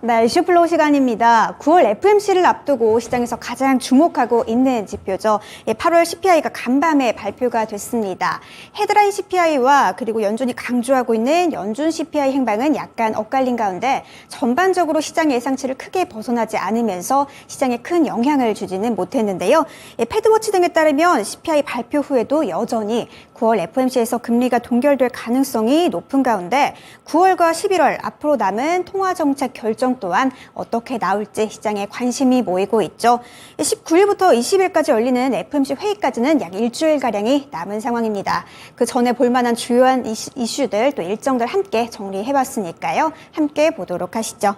네, 이슈플로우 시간입니다. 9월 FMC를 앞두고 시장에서 가장 주목하고 있는 지표죠. 8월 CPI가 간밤에 발표가 됐습니다. 헤드라인 CPI와 그리고 연준이 강조하고 있는 연준 CPI 행방은 약간 엇갈린 가운데 전반적으로 시장 예상치를 크게 벗어나지 않으면서 시장에 큰 영향을 주지는 못했는데요. 패드워치 등에 따르면 CPI 발표 후에도 여전히 9월 FOMC에서 금리가 동결될 가능성이 높은 가운데 9월과 11월 앞으로 남은 통화정책 결정 또한 어떻게 나올지 시장에 관심이 모이고 있죠. 19일부터 20일까지 열리는 FOMC 회의까지는 약 일주일가량이 남은 상황입니다. 그 전에 볼만한 주요한 이슈들 또 일정들 함께 정리해봤으니까요. 함께 보도록 하시죠.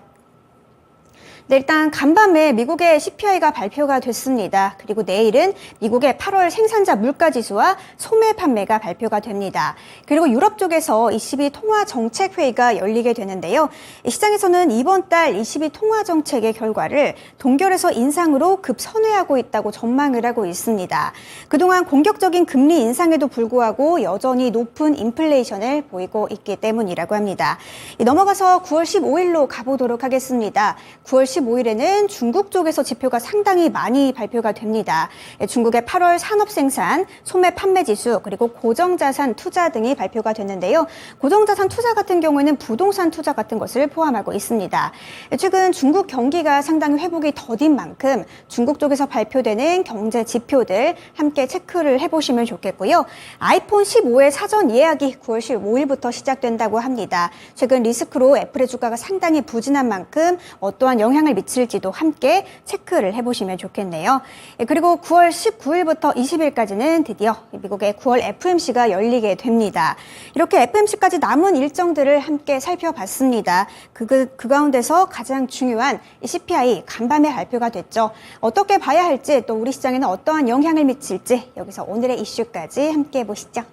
네, 일단 간밤에 미국의 CPI가 발표가 됐습니다. 그리고 내일은 미국의 8월 생산자 물가지수와 소매 판매가 발표가 됩니다. 그리고 유럽 쪽에서 ECB 통화정책회의가 열리게 되는데요. 시장에서는 이번 달 ECB 통화정책의 결과를 동결에서 인상으로 급선회하고 있다고 전망을 하고 있습니다. 그동안 공격적인 금리 인상에도 불구하고 여전히 높은 인플레이션을 보이고 있기 때문이라고 합니다. 넘어가서 9월 15일로 가보도록 하겠습니다. 9월 15일에는 중국 쪽에서 지표가 상당히 많이 발표가 됩니다. 중국의 8월 산업생산, 소매 판매 지수, 그리고 고정자산 투자 등이 발표가 됐는데요. 고정자산 투자 같은 경우에는 부동산 투자 같은 것을 포함하고 있습니다. 최근 중국 경기가 상당히 회복이 더딘 만큼 중국 쪽에서 발표되는 경제 지표들 함께 체크를 해보시면 좋겠고요. 아이폰 15의 사전 예약이 9월 15일부터 시작된다고 합니다. 최근 리스크로 애플의 주가가 상당히 부진한 만큼 어떠한 영향을 미칠지도 함께 체크를 해보시면 좋겠네요. 그리고 9월 19일부터 20일까지는 드디어 미국의 9월 FMC가 열리게 됩니다. 이렇게 FMC까지 남은 일정들을 함께 살펴봤습니다. 그 가운데서 가장 중요한 CPI 간밤에 발표가 됐죠. 어떻게 봐야 할지 또 우리 시장에는 어떠한 영향을 미칠지 여기서 오늘의 이슈까지 함께 보시죠.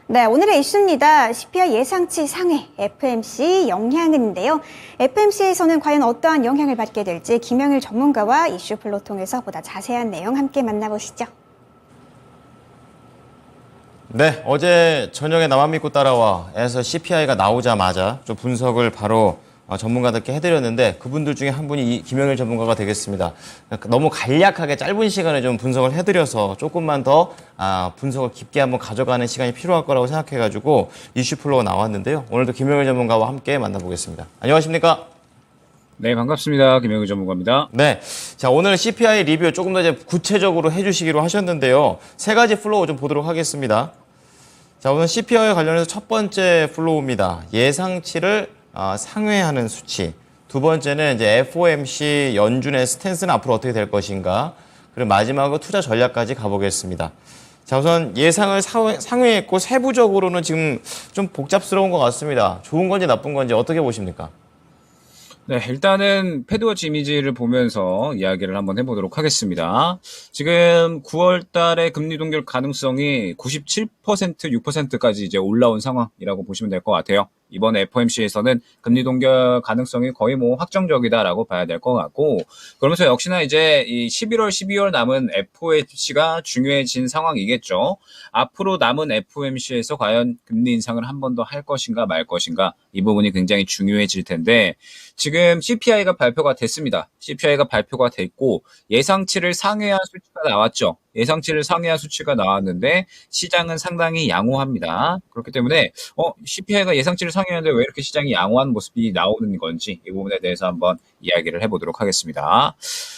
네, 오늘의 이슈입니다. CPI 예상치 상회, FMC 영향인데요. FMC에서는 과연 어떠한 영향을 받게 될지 김영일 전문가와 이슈플로 통해서 보다 자세한 내용 함께 만나보시죠. 네, 어제 저녁에 나만 믿고 따라와에서 CPI가 나오자마자 좀 분석을 바로 전문가들께 해드렸는데 그분들 중에 한 분이 김영일 전문가가 되겠습니다. 너무 간략하게 짧은 시간에 좀 분석을 해드려서 조금만 더 분석을 깊게 한번 가져가는 시간이 필요할 거라고 생각해가지고 이슈플로가 나왔는데요. 오늘도 김영일 전문가와 함께 만나보겠습니다. 안녕하십니까? 네, 반갑습니다. 김영일 전문가입니다. 네, 자 오늘 CPI 리뷰 조금 더 이제 구체적으로 해주시기로 하셨는데요. 세 가지 플로우 좀 보도록 하겠습니다. 자, 오늘 CPI와 관련해서 첫 번째 플로우입니다. 예상치를 상회하는 수치. 두 번째는 이제 FOMC 연준의 스탠스는 앞으로 어떻게 될 것인가. 그리고 마지막으로 투자 전략까지 가보겠습니다. 자, 우선 예상을 상회했고 세부적으로는 지금 좀 복잡스러운 것 같습니다. 좋은 건지 나쁜 건지 어떻게 보십니까? 네, 일단은 패드워치 이미지를 보면서 이야기를 한번 해보도록 하겠습니다. 지금 9월 달에 금리 동결 가능성이 97%, 6%까지 이제 올라온 상황이라고 보시면 될 것 같아요. 이번 FOMC에서는 금리 동결 가능성이 거의 뭐 확정적이다라고 봐야 될 것 같고, 그러면서 역시나 이제 이 11월, 12월 남은 FOMC가 중요해진 상황이겠죠. 앞으로 남은 FOMC에서 과연 금리 인상을 한 번 더 할 것인가 말 것인가, 이 부분이 굉장히 중요해질 텐데, 지금 CPI가 발표가 됐습니다. CPI가 발표가 됐고 예상치를 상회한 수치가 나왔죠. 예상치를 상회한 수치가 나왔는데 시장은 상당히 양호합니다. 그렇기 때문에 CPI가 예상치를 상회하는데 왜 이렇게 시장이 양호한 모습이 나오는 건지 이 부분에 대해서 한번 이야기를 해보도록 하겠습니다.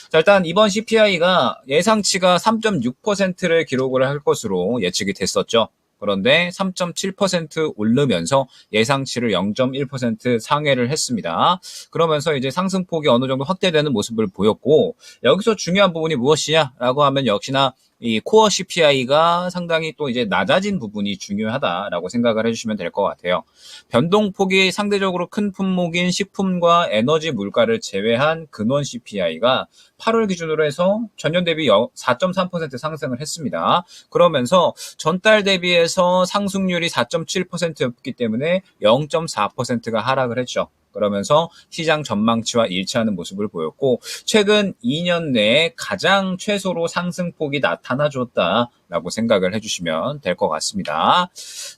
자, 일단 이번 CPI가 예상치가 3.6%를 기록을 할 것으로 예측이 됐었죠. 그런데 3.7% 오르면서 예상치를 0.1% 상회를 했습니다. 그러면서 이제 상승폭이 어느 정도 확대되는 모습을 보였고, 여기서 중요한 부분이 무엇이냐라고 하면 역시나 이 코어 CPI가 상당히 또 이제 낮아진 부분이 중요하다라고 생각을 해주시면 될 것 같아요. 변동폭이 상대적으로 큰 품목인 식품과 에너지 물가를 제외한 근원 CPI가 8월 기준으로 해서 전년 대비 4.3% 상승을 했습니다. 그러면서 전달 대비해서 상승률이 4.7%였기 때문에 0.4%가 하락을 했죠. 그러면서 시장 전망치와 일치하는 모습을 보였고 최근 2년 내에 가장 최소로 상승폭이 나타나줬다라고 생각을 해주시면 될 것 같습니다.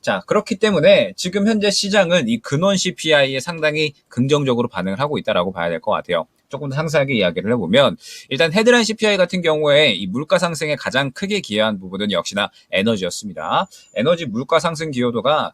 자, 그렇기 때문에 지금 현재 시장은 이 근원 CPI에 상당히 긍정적으로 반응을 하고 있다라고 봐야 될 것 같아요. 조금 더 상세하게 이야기를 해보면 일단 헤드라인 CPI 같은 경우에 이 물가 상승에 가장 크게 기여한 부분은 역시나 에너지였습니다. 에너지 물가 상승 기여도가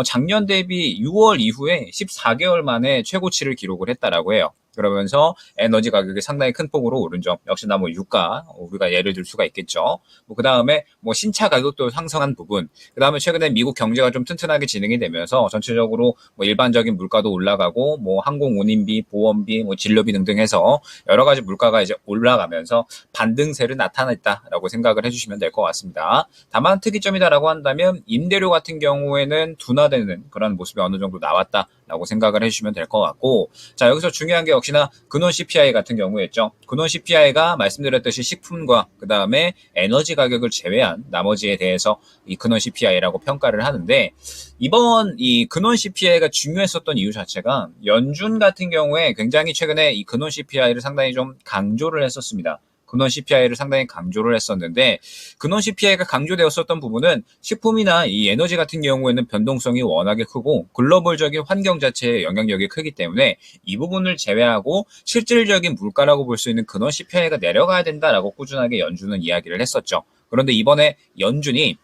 작년 대비 6월 이후에 14개월 만에 최고치를 기록을 했다라고 해요. 그러면서 에너지 가격이 상당히 큰 폭으로 오른 점, 역시나 뭐 유가, 우리가 예를 들 수가 있겠죠. 그 다음에 뭐 신차 가격도 상승한 부분, 그 다음에 최근에 미국 경제가 좀 튼튼하게 진행이 되면서 전체적으로 뭐 일반적인 물가도 올라가고, 뭐 항공 운임비, 보험비, 뭐 진료비 등등 해서 여러 가지 물가가 이제 올라가면서 반등세를 나타냈다라고 생각을 해주시면 될 것 같습니다. 다만 특이점이다라고 한다면 임대료 같은 경우에는 둔화되는 그런 모습이 어느 정도 나왔다라고 생각을 해주시면 될 것 같고, 자, 여기서 중요한 게 역시나 근원 CPI 같은 경우였죠. 근원 CPI가 말씀드렸듯이 식품과 그 다음에 에너지 가격을 제외한 나머지에 대해서 이 근원 CPI라고 평가를 하는데, 이번 이 근원 CPI가 중요했었던 이유 자체가 연준 같은 경우에 굉장히 최근에 이 근원 CPI를 상당히 좀 강조를 했었습니다. 근원 CPI를 상당히 강조를 했었는데, 근원 CPI가 강조되었었던 부분은 식품이나 이 에너지 같은 경우에는 변동성이 워낙에 크고 글로벌적인 환경 자체의 영향력이 크기 때문에 이 부분을 제외하고 실질적인 물가라고 볼 수 있는 근원 CPI가 내려가야 된다라고 꾸준하게 연준은 이야기를 했었죠. 그런데 이번에 연준이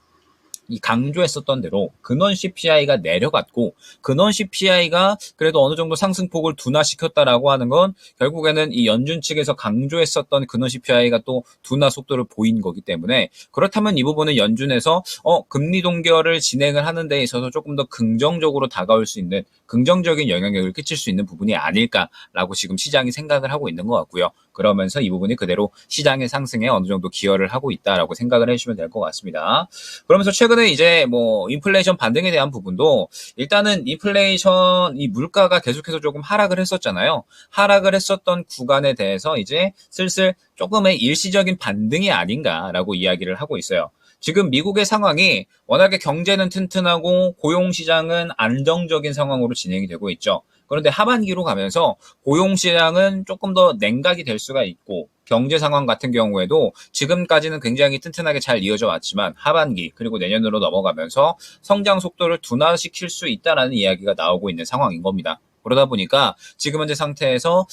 이 강조했었던 대로 근원 CPI가 내려갔고, 근원 CPI가 그래도 어느 정도 상승폭을 둔화시켰다라고 하는 건 결국에는 이 연준 측에서 강조했었던 근원 CPI가 또 둔화 속도를 보인 거기 때문에, 그렇다면 이 부분은 연준에서 금리 동결을 진행을 하는 데 있어서 조금 더 긍정적으로 다가올 수 있는, 긍정적인 영향력을 끼칠 수 있는 부분이 아닐까라고 지금 시장이 생각을 하고 있는 것 같고요. 그러면서 이 부분이 그대로 시장의 상승에 어느 정도 기여를 하고 있다라고 생각을 해주시면 될 것 같습니다. 그러면서 최근에 이제 뭐 인플레이션 반등에 대한 부분도, 일단은 인플레이션 이 물가가 계속해서 조금 하락을 했었잖아요. 하락을 했었던 구간에 대해서 이제 슬슬 조금의 일시적인 반등이 아닌가라고 이야기를 하고 있어요. 지금 미국의 상황이 워낙에 경제는 튼튼하고 고용시장은 안정적인 상황으로 진행이 되고 있죠. 그런데 하반기로 가면서 고용시장은 조금 더 냉각이 될 수가 있고, 경제 상황 같은 경우에도 지금까지는 굉장히 튼튼하게 잘 이어져 왔지만 하반기 그리고 내년으로 넘어가면서 성장 속도를 둔화시킬 수 있다라는 이야기가 나오고 있는 상황인 겁니다. 그러다 보니까 지금 현재 상태에서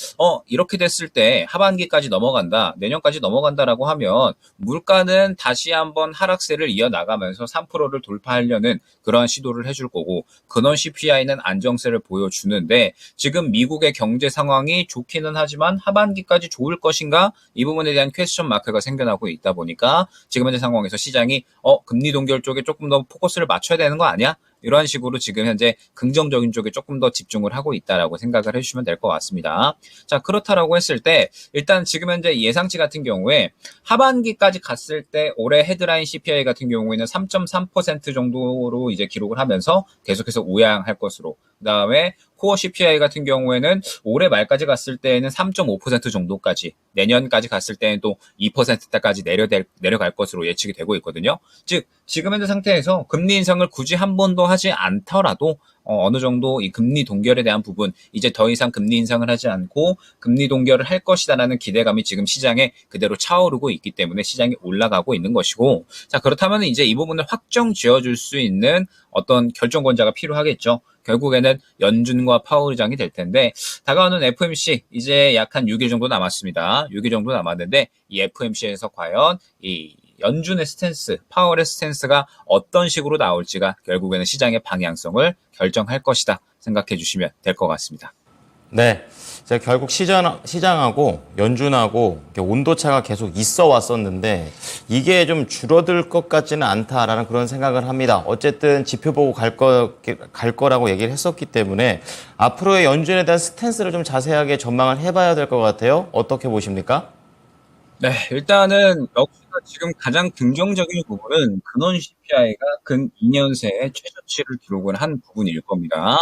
이렇게 됐을 때 하반기까지 넘어간다, 내년까지 넘어간다라고 하면 물가는 다시 한번 하락세를 이어나가면서 3%를 돌파하려는 그러한 시도를 해줄 거고, 근원 CPI는 안정세를 보여주는데 지금 미국의 경제 상황이 좋기는 하지만 하반기까지 좋을 것인가, 이 부분에 대한 퀘스천 마크가 생겨나고 있다 보니까 지금 현재 상황에서 시장이 금리 동결 쪽에 조금 더 포커스를 맞춰야 되는 거 아니야? 이런 식으로 지금 현재 긍정적인 쪽에 조금 더 집중을 하고 있다라고 생각을 해주시면 될 것 같습니다. 자, 그렇다라고 했을 때 일단 지금 현재 예상치 같은 경우에 하반기까지 갔을 때 올해 헤드라인 CPI 같은 경우에는 3.3% 정도로 이제 기록을 하면서 계속해서 우양할 것으로, 그 다음에 코어 CPI 같은 경우에는 올해 말까지 갔을 때에는 3.5% 정도까지, 내년까지 갔을 때는 또 2%대까지 내려갈 것으로 예측이 되고 있거든요. 즉 지금 현재 상태에서 금리 인상을 굳이 한 번도 하지 않더라도 어느 정도 이 금리 동결에 대한 부분, 이제 더 이상 금리 인상을 하지 않고 금리 동결을 할 것이다라는 기대감이 지금 시장에 그대로 차오르고 있기 때문에 시장이 올라가고 있는 것이고, 자, 그렇다면 이제 이 부분을 확정 지어줄 수 있는 어떤 결정권자가 필요하겠죠. 결국에는 연준과 파월 의장이 될 텐데, 다가오는 FOMC 이제 약 한 6일 정도 남았습니다. 6일 정도 남았는데 이 FOMC에서 과연 이 연준의 스탠스, 파월의 스탠스가 어떤 식으로 나올지가 결국에는 시장의 방향성을 결정할 것이다 생각해 주시면 될 것 같습니다. 네. 제가 결국 시장하고 연준하고 온도차가 계속 있어 왔었는데 이게 좀 줄어들 것 같지는 않다라는 그런 생각을 합니다. 어쨌든 지표 보고 갈 거라고 얘기를 했었기 때문에 앞으로의 연준에 대한 스탠스를 좀 자세하게 전망을 해봐야 될 것 같아요. 어떻게 보십니까? 네, 일단은 역시나 지금 가장 긍정적인 부분은 근원 CPI가 근 2년 새에 최저치를 기록을 한 부분일 겁니다.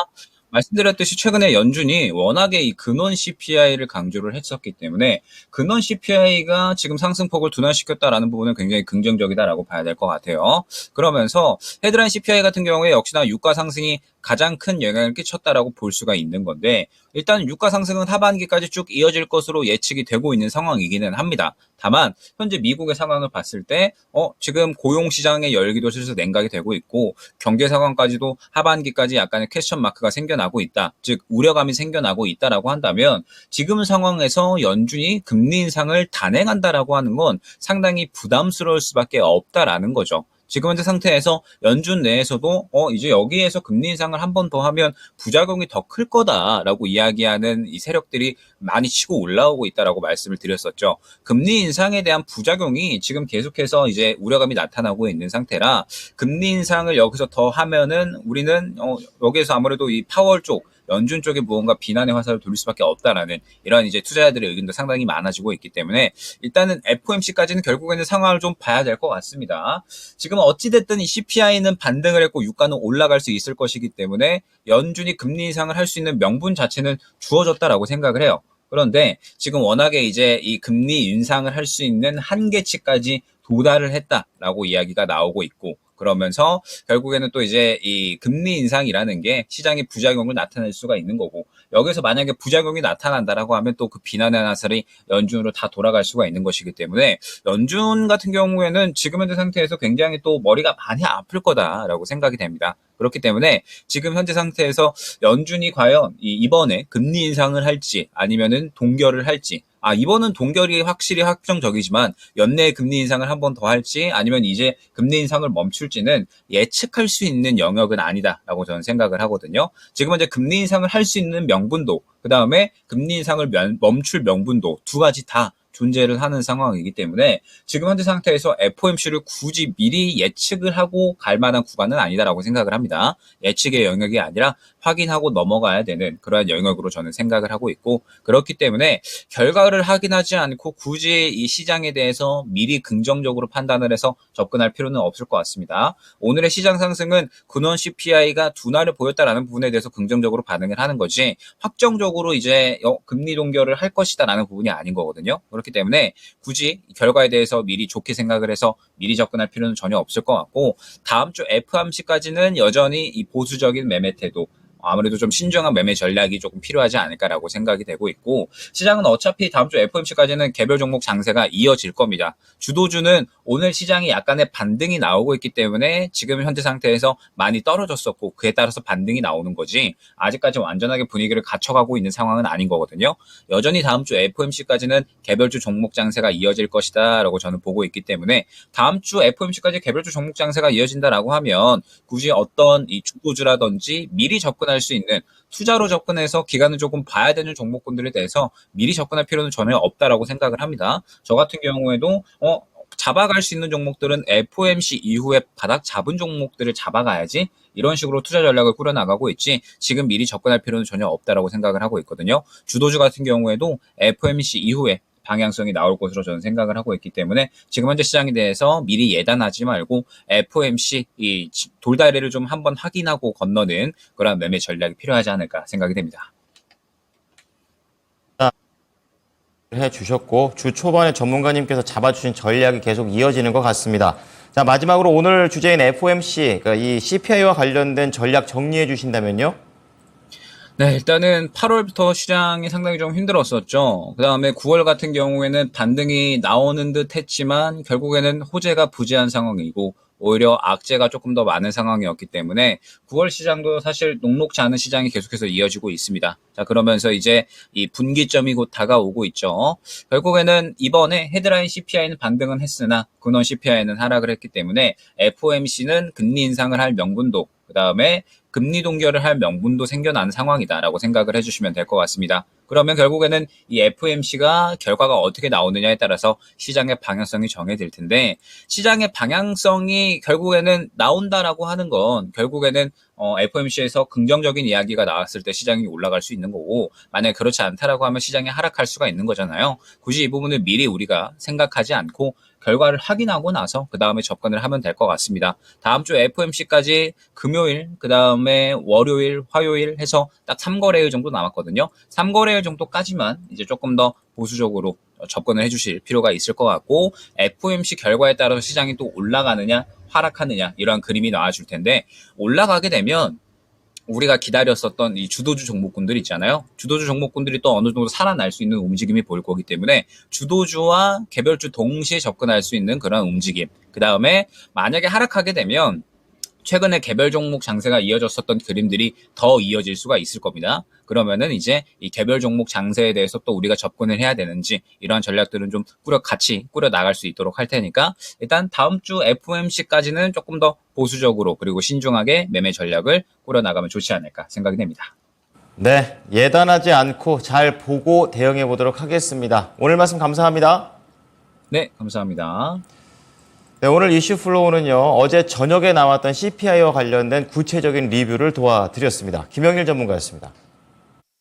말씀드렸듯이 최근에 연준이 워낙에 이 근원 CPI를 강조를 했었기 때문에 근원 CPI가 지금 상승폭을 둔화시켰다라는 부분은 굉장히 긍정적이다라고 봐야 될 것 같아요. 그러면서 헤드라인 CPI 같은 경우에 역시나 유가 상승이 가장 큰 영향을 끼쳤다라고 볼 수가 있는 건데 일단 유가 상승은 하반기까지 쭉 이어질 것으로 예측이 되고 있는 상황이기는 합니다. 다만 현재 미국의 상황을 봤을 때 지금 고용 시장의 열기도 슬슬 냉각이 되고 있고 경제 상황까지도 하반기까지 약간의 퀘스천 마크가 생겨나고 있다. 즉 우려감이 생겨나고 있다라고 한다면 지금 상황에서 연준이 금리 인상을 단행한다라고 하는 건 상당히 부담스러울 수밖에 없다라는 거죠. 지금 현재 상태에서 연준 내에서도 이제 여기에서 금리 인상을 한 번 더 하면 부작용이 더 클 거다라고 이야기하는 이 세력들이 많이 치고 올라오고 있다라고 말씀을 드렸었죠. 금리 인상에 대한 부작용이 지금 계속해서 이제 우려감이 나타나고 있는 상태라 금리 인상을 여기서 더 하면은 우리는 여기에서 아무래도 이 파월 쪽 연준 쪽에 무언가 비난의 화살을 돌릴 수밖에 없다라는 이런 이제 투자자들의 의견도 상당히 많아지고 있기 때문에 일단은 FOMC까지는 결국에는 상황을 좀 봐야 될 것 같습니다. 지금 어찌됐든 이 CPI는 반등을 했고 유가는 올라갈 수 있을 것이기 때문에 연준이 금리 인상을 할 수 있는 명분 자체는 주어졌다라고 생각을 해요. 그런데 지금 워낙에 이제 이 금리 인상을 할 수 있는 한계치까지 도달을 했다라고 이야기가 나오고 있고 그러면서 결국에는 또 이제 이 금리 인상이라는 게 시장의 부작용을 나타낼 수가 있는 거고 여기서 만약에 부작용이 나타난다라고 하면 또 그 비난의 화살이 연준으로 다 돌아갈 수가 있는 것이기 때문에 연준 같은 경우에는 지금 현재 상태에서 굉장히 또 머리가 많이 아플 거다라고 생각이 됩니다. 그렇기 때문에 지금 현재 상태에서 연준이 과연 이번에 금리 인상을 할지 아니면은 동결을 할지 이번은 동결이 확실히 확정적이지만 연내 금리 인상을 한 번 더 할지 아니면 이제 금리 인상을 멈출지는 예측할 수 있는 영역은 아니다라고 저는 생각을 하거든요. 지금 현재 금리 인상을 할 수 있는 명분도 그다음에 금리 인상을 멈출 명분도 두 가지 다 존재를 하는 상황이기 때문에 지금 현재 상태에서 FOMC를 굳이 미리 예측을 하고 갈 만한 구간은 아니다라고 생각을 합니다. 예측의 영역이 아니라 확인하고 넘어가야 되는 그러한 영역으로 저는 생각을 하고 있고 그렇기 때문에 결과를 확인하지 않고 굳이 이 시장에 대해서 미리 긍정적으로 판단을 해서 접근할 필요는 없을 것 같습니다. 오늘의 시장 상승은 근원 CPI가 둔화를 보였다라는 부분에 대해서 긍정적으로 반응을 하는 거지 확정적으로 이제 금리 동결을 할 것이다라는 부분이 아닌 거거든요. 그렇기 때문에 굳이 결과에 대해서 미리 좋게 생각을 해서 미리 접근할 필요는 전혀 없을 것 같고 다음 주 FOMC까지는 여전히 이 보수적인 매매 태도 아무래도 좀 신중한 매매 전략이 조금 필요하지 않을까라고 생각이 되고 있고 시장은 어차피 다음 주 FOMC까지는 개별 종목 장세가 이어질 겁니다. 주도주는 오늘 시장이 약간의 반등이 나오고 있기 때문에 지금 현재 상태에서 많이 떨어졌었고 그에 따라서 반등이 나오는 거지 아직까지 완전하게 분위기를 갖춰가고 있는 상황은 아닌 거거든요. 여전히 다음 주 FOMC까지는 개별주 종목 장세가 이어질 것이다 라고 저는 보고 있기 때문에 다음 주 FOMC까지 개별주 종목 장세가 이어진다라고 하면 굳이 어떤 이 주도주라든지 미리 접근할 수 있는 투자로 접근해서 기간을 조금 봐야 되는 종목군들에 대해서 미리 접근할 필요는 전혀 없다라고 생각을 합니다. 저 같은 경우에도 잡아갈 수 있는 종목들은 FOMC 이후에 바닥 잡은 종목들을 잡아가야지 이런 식으로 투자 전략을 꾸려나가고 있지 지금 미리 접근할 필요는 전혀 없다라고 생각을 하고 있거든요. 주도주 같은 경우에도 FOMC 이후에 방향성이 나올 것으로 저는 생각을 하고 있기 때문에 지금 현재 시장에 대해서 미리 예단하지 말고 FOMC 이 돌다리를 좀 한번 확인하고 건너는 그런 매매 전략이 필요하지 않을까 생각이 됩니다. 해주셨고 주 초반에 전문가님께서 잡아주신 전략이 계속 이어지는 것 같습니다. 자 마지막으로 오늘 주제인 FOMC 그러니까 이 CPI와 관련된 전략 정리해 주신다면요? 네, 일단은 8월부터 시장이 상당히 좀 힘들었었죠. 그 다음에 9월 같은 경우에는 반등이 나오는 듯 했지만 결국에는 호재가 부재한 상황이고 오히려 악재가 조금 더 많은 상황이었기 때문에 9월 시장도 사실 녹록지 않은 시장이 계속해서 이어지고 있습니다. 자, 그러면서 이제 이 분기점이 곧 다가오고 있죠. 결국에는 이번에 헤드라인 CPI는 반등은 했으나 근원 CPI는 하락을 했기 때문에 FOMC는 금리 인상을 할 명분도 그 다음에 금리 동결을 할 명분도 생겨난 상황이다라고 생각을 해주시면 될 것 같습니다. 그러면 결국에는 이 FOMC가 결과가 어떻게 나오느냐에 따라서 시장의 방향성이 정해질 텐데 시장의 방향성이 결국에는 나온다라고 하는 건 결국에는 FOMC에서 긍정적인 이야기가 나왔을 때 시장이 올라갈 수 있는 거고 만약에 그렇지 않다라고 하면 시장이 하락할 수가 있는 거잖아요. 굳이 이 부분을 미리 우리가 생각하지 않고 결과를 확인하고 나서 그 다음에 접근을 하면 될 것 같습니다. 다음 주 FOMC까지 금요일, 그 다음에 월요일, 화요일 해서 딱 3거래일 정도 남았거든요. 3거래일 정도까지만 이제 조금 더 보수적으로 접근을 해주실 필요가 있을 것 같고, FOMC 결과에 따라서 시장이 또 올라가느냐 하락하느냐 이러한 그림이 나와줄 텐데, 올라가게 되면 우리가 기다렸었던 이 주도주 종목군들 있잖아요. 주도주 종목군들이 또 어느 정도 살아날 수 있는 움직임이 보일 거기 때문에 주도주와 개별주 동시에 접근할 수 있는 그런 움직임. 그 다음에 만약에 하락하게 되면 최근에 개별 종목 장세가 이어졌었던 그림들이 더 이어질 수가 있을 겁니다. 그러면은 이제 이 개별 종목 장세에 대해서 또 우리가 접근을 해야 되는지, 이러한 전략들은 좀 같이 꾸려 나갈 수 있도록 할 테니까, 일단 다음 주 FOMC까지는 조금 더 보수적으로 그리고 신중하게 매매 전략을 꾸려 나가면 좋지 않을까 생각이 됩니다. 네, 예단하지 않고 잘 보고 대응해 보도록 하겠습니다. 오늘 말씀 감사합니다. 네, 감사합니다. 네, 오늘 이슈 플로우는요, 어제 저녁에 나왔던 CPI와 관련된 구체적인 리뷰를 도와드렸습니다. 김영일 전문가였습니다.